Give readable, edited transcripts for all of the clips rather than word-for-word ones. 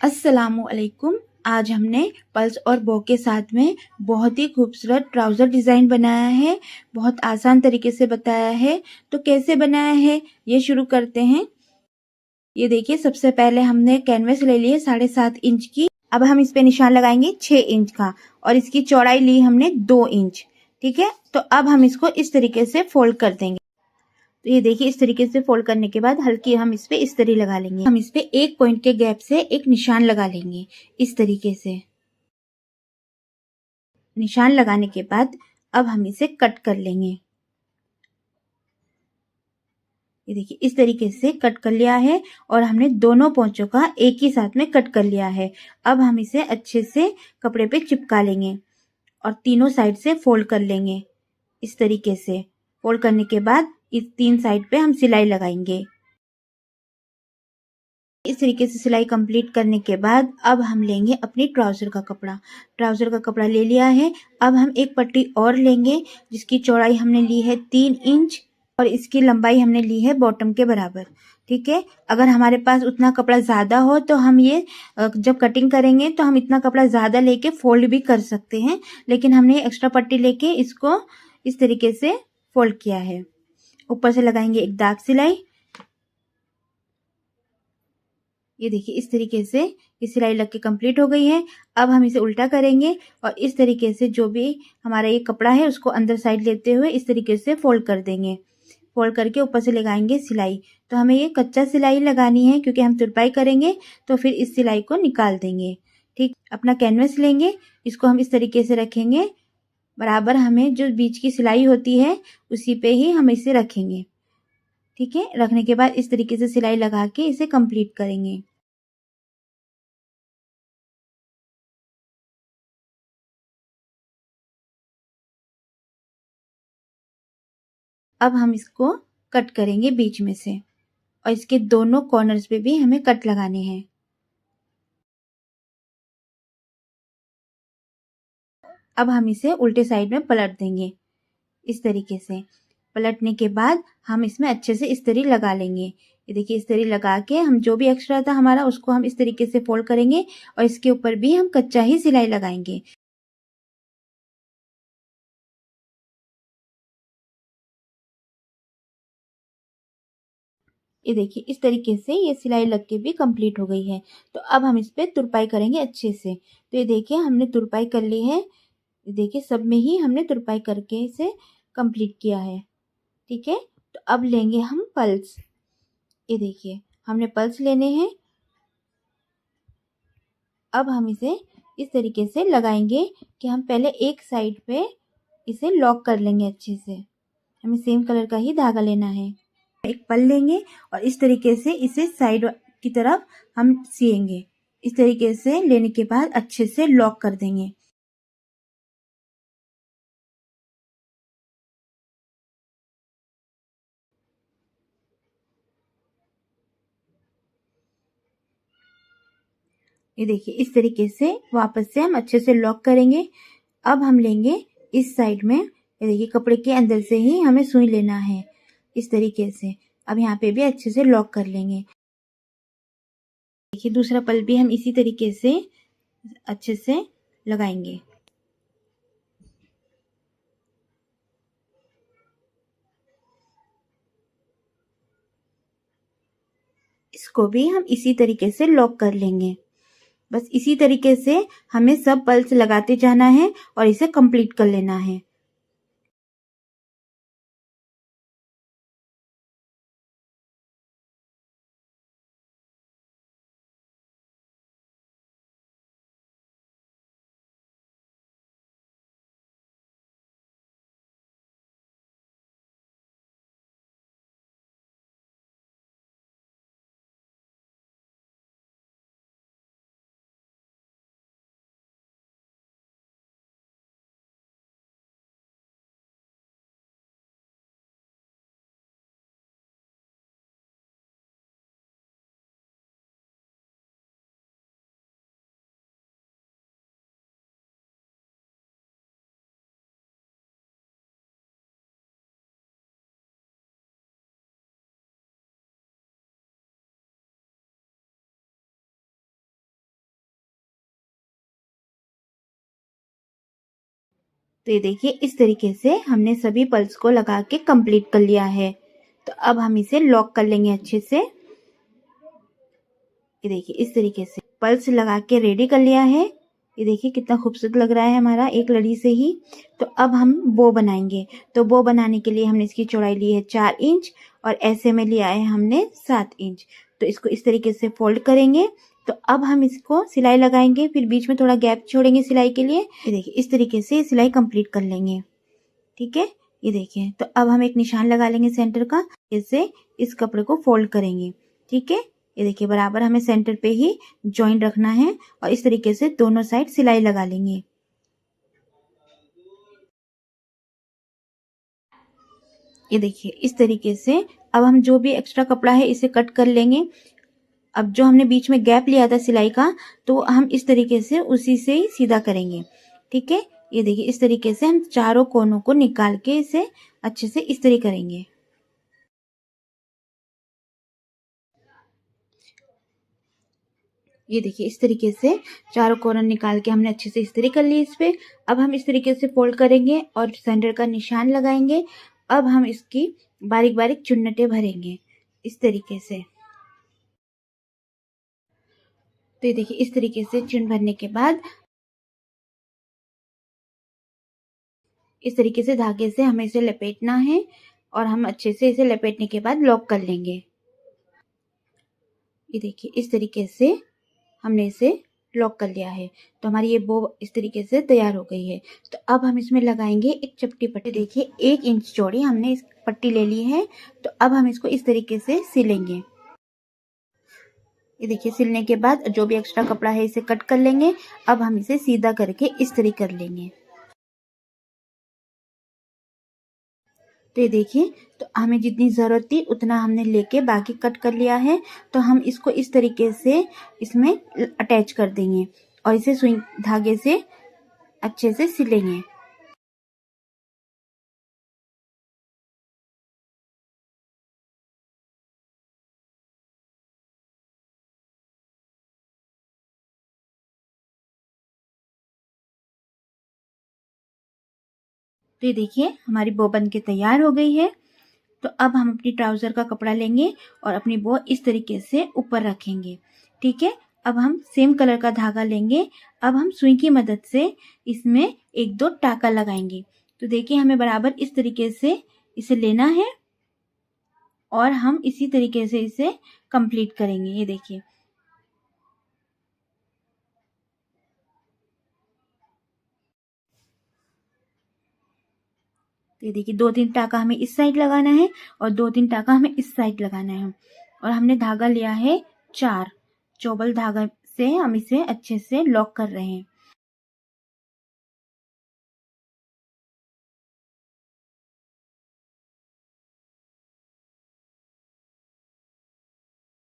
अस्सलामुअलैकुम। आज हमने पल्स और बो के साथ में बहुत ही खूबसूरत ट्राउज़र डिज़ाइन बनाया है। बहुत आसान तरीके से बताया है। तो कैसे बनाया है ये शुरू करते हैं। ये देखिए, सबसे पहले हमने कैनवस ले लिए 7.5 इंच की। अब हम इस पे निशान लगाएंगे 6 इंच का और इसकी चौड़ाई ली हमने 2 इंच। ठीक है, तो अब हम इसको इस तरीके से फोल्ड कर देंगे। तो ये देखिए, इस तरीके से फोल्ड करने के बाद हल्की हम इस पे इस तरह लगा लेंगे। हम इस पे एक पॉइंट के गैप से एक निशान लगा लेंगे इस तरीके से। निशान लगाने के बाद अब हम इसे कट कर लेंगे। ये देखिए, इस तरीके से कट कर लिया है और हमने दोनों पोंचों का एक ही साथ में कट कर लिया है। अब हम इसे अच्छे से कपड़े पे चिपका लेंगे और तीनों साइड से फोल्ड कर लेंगे। इस तरीके से फोल्ड करने के बाद इस 3 साइड पे हम सिलाई लगाएंगे। इस तरीके से सिलाई कंप्लीट करने के बाद अब हम लेंगे अपनी ट्राउज़र का कपड़ा। ट्राउज़र का कपड़ा ले लिया है। अब हम एक पट्टी और लेंगे जिसकी चौड़ाई हमने ली है 3 इंच और इसकी लंबाई हमने ली है बॉटम के बराबर। ठीक है, अगर हमारे पास उतना कपड़ा ज़्यादा हो तो हम ये जब कटिंग करेंगे तो हम इतना कपड़ा ज़्यादा लेके फोल्ड भी कर सकते हैं, लेकिन हमने एक्स्ट्रा पट्टी लेके इसको इस तरीके से फोल्ड किया है। ऊपर से लगाएंगे एक दाग सिलाई। ये देखिए, इस तरीके से ये सिलाई लग के कंप्लीट हो गई है। अब हम इसे उल्टा करेंगे और इस तरीके से जो भी हमारा ये कपड़ा है उसको अंदर साइड लेते हुए इस तरीके से फोल्ड कर देंगे। फोल्ड करके ऊपर से लगाएंगे सिलाई। तो हमें ये कच्चा सिलाई लगानी है क्योंकि हम तुरपाई करेंगे तो फिर इस सिलाई को निकाल देंगे। ठीक, अपना कैनवस लेंगे, इसको हम इस तरीके से रखेंगे बराबर। हमें जो बीच की सिलाई होती है उसी पे ही हम इसे रखेंगे। ठीक है, रखने के बाद इस तरीके से सिलाई लगा के इसे कंप्लीट करेंगे। अब हम इसको कट करेंगे बीच में से और इसके दोनों कॉर्नर्स पे भी हमें कट लगाने हैं। अब हम इसे उल्टे साइड में पलट देंगे इस तरीके से। पलटने के बाद हम इसमें अच्छे से इस तरह लगा लेंगे। ये देखिए, इस तरह लगा के हम जो भी एक्स्ट्रा था हमारा उसको हम इस तरीके से फोल्ड करेंगे और इसके ऊपर भी हम कच्चा ही सिलाई लगाएंगे। ये देखिए, इस तरीके से ये सिलाई लग के भी कंप्लीट हो गई है। तो अब हम इस पे तुरपाई करेंगे अच्छे से। तो ये देखिए, हमने तुरपाई कर ली है। देखिए, सब में ही हमने तुरपाई करके इसे कंप्लीट किया है। ठीक है, तो अब लेंगे हम पल्स। ये देखिए, हमने पल्स लेने हैं। अब हम इसे इस तरीके से लगाएंगे कि हम पहले एक साइड पे इसे लॉक कर लेंगे अच्छे से। हमें सेम कलर का ही धागा लेना है। एक पल लेंगे और इस तरीके से इसे साइड की तरफ हम सिएंगे। इस तरीके से लेने के बाद अच्छे से लॉक कर देंगे। ये देखिए, इस तरीके से वापस से हम अच्छे से लॉक करेंगे। अब हम लेंगे इस साइड में। ये देखिए, कपड़े के अंदर से ही हमें सुई लेना है इस तरीके से। अब यहाँ पे भी अच्छे से लॉक कर लेंगे। देखिए, दूसरा पल भी हम इसी तरीके से अच्छे से लगाएंगे। इसको भी हम इसी तरीके से लॉक कर लेंगे। बस इसी तरीके से हमें सब पल्स लगाते जाना है और इसे कंप्लीट कर लेना है। तो ये देखिए इस तरीके से हमने सभी पल्स को लगा के कंप्लीट कर लिया है। तो अब हम इसे लॉक कर लेंगे अच्छे से। ये देखिए इस तरीके से पल्स लगा के रेडी कर लिया है। ये देखिए कितना खूबसूरत लग रहा है हमारा एक लड़ी से ही। तो अब हम बो बनाएंगे। तो बो बनाने के लिए हमने इसकी चौड़ाई ली है 4 इंच और ऐसे में लिया है हमने 7 इंच। तो इसको इस तरीके से फोल्ड करेंगे। तो अब हम इसको सिलाई लगाएंगे, फिर बीच में थोड़ा गैप छोड़ेंगे सिलाई के लिए। ये देखिए इस तरीके से सिलाई कंप्लीट कर लेंगे। ठीक है, ये देखिए। तो अब हम एक निशान लगा लेंगे सेंटर का। इससे इस कपड़े को फोल्ड करेंगे। ठीक है, ये देखिए बराबर हमें सेंटर पे ही जॉइंट रखना है और इस तरीके से दोनों साइड सिलाई लगा लेंगे। ये देखिए इस तरीके से अब हम जो भी एक्स्ट्रा कपड़ा है इसे कट कर लेंगे। अब जो हमने बीच में गैप लिया था सिलाई का, तो हम इस तरीके से उसी से ही सीधा करेंगे। ठीक है, ये देखिए इस तरीके से हम चारों कोनों को निकाल के इसे अच्छे से इस्त्री करेंगे। ये देखिए इस तरीके से चारों कॉर्नर निकाल के हमने अच्छे से इस्त्री कर ली इस पे। अब हम इस तरीके से फोल्ड करेंगे और सेंटर का निशान लगाएंगे। अब हम इसकी बारीक बारीक चुन्नटें भरेंगे इस तरीके से। तो ये देखिए इस तरीके से चुन भरने के बाद इस तरीके से धागे से हमें इसे लपेटना है और हम अच्छे से इसे लपेटने के बाद लॉक कर लेंगे। ये देखिए इस तरीके से हमने इसे लॉक कर लिया है। तो हमारी ये बो इस तरीके से तैयार हो गई है। तो अब हम इसमें लगाएंगे एक चपटी पट्टी। देखिए 1 इंच चौड़ी हमने इस पट्टी ले ली है। तो अब हम इसको इस तरीके से सिलेंगे। ये देखिए सिलने के बाद जो भी एक्स्ट्रा कपड़ा है इसे कट कर लेंगे। अब हम इसे सीधा करके इस्त्री कर लेंगे। तो ये देखिए, तो हमें जितनी ज़रूरत थी उतना हमने लेके बाकी कट कर लिया है। तो हम इसको इस तरीके से इसमें अटैच कर देंगे और इसे सुई धागे से अच्छे से सिलेंगे। तो ये देखिए हमारी बो बन के तैयार हो गई है। तो अब हम अपनी ट्राउज़र का कपड़ा लेंगे और अपनी बो इस तरीके से ऊपर रखेंगे। ठीक है, अब हम सेम कलर का धागा लेंगे। अब हम सुई की मदद से इसमें 1-2 टाँका लगाएंगे। तो देखिए हमें बराबर इस तरीके से इसे लेना है और हम इसी तरीके से इसे कंप्लीट करेंगे। ये देखिए, तो ये देखिए 2-3 टाँका हमें इस साइड लगाना है और 2-3 टाँका हमें इस साइड लगाना है। और हमने धागा लिया है 4 चौबल धागा से हम इसे अच्छे से लॉक कर रहे हैं।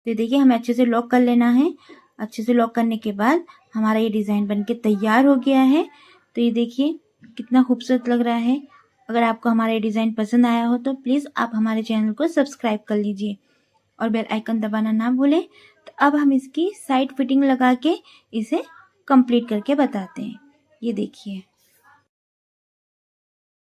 तो देखिए हमें अच्छे से लॉक कर लेना है। अच्छे से लॉक करने के बाद हमारा ये डिज़ाइन बनके तैयार हो गया है। तो ये देखिए कितना खूबसूरत लग रहा है। अगर आपको हमारा ये डिज़ाइन पसंद आया हो तो प्लीज़ आप हमारे चैनल को सब्सक्राइब कर लीजिए और बेल आइकन दबाना ना भूलें। तो अब हम इसकी साइड फिटिंग लगा के इसे कंप्लीट करके बताते हैं। ये देखिए।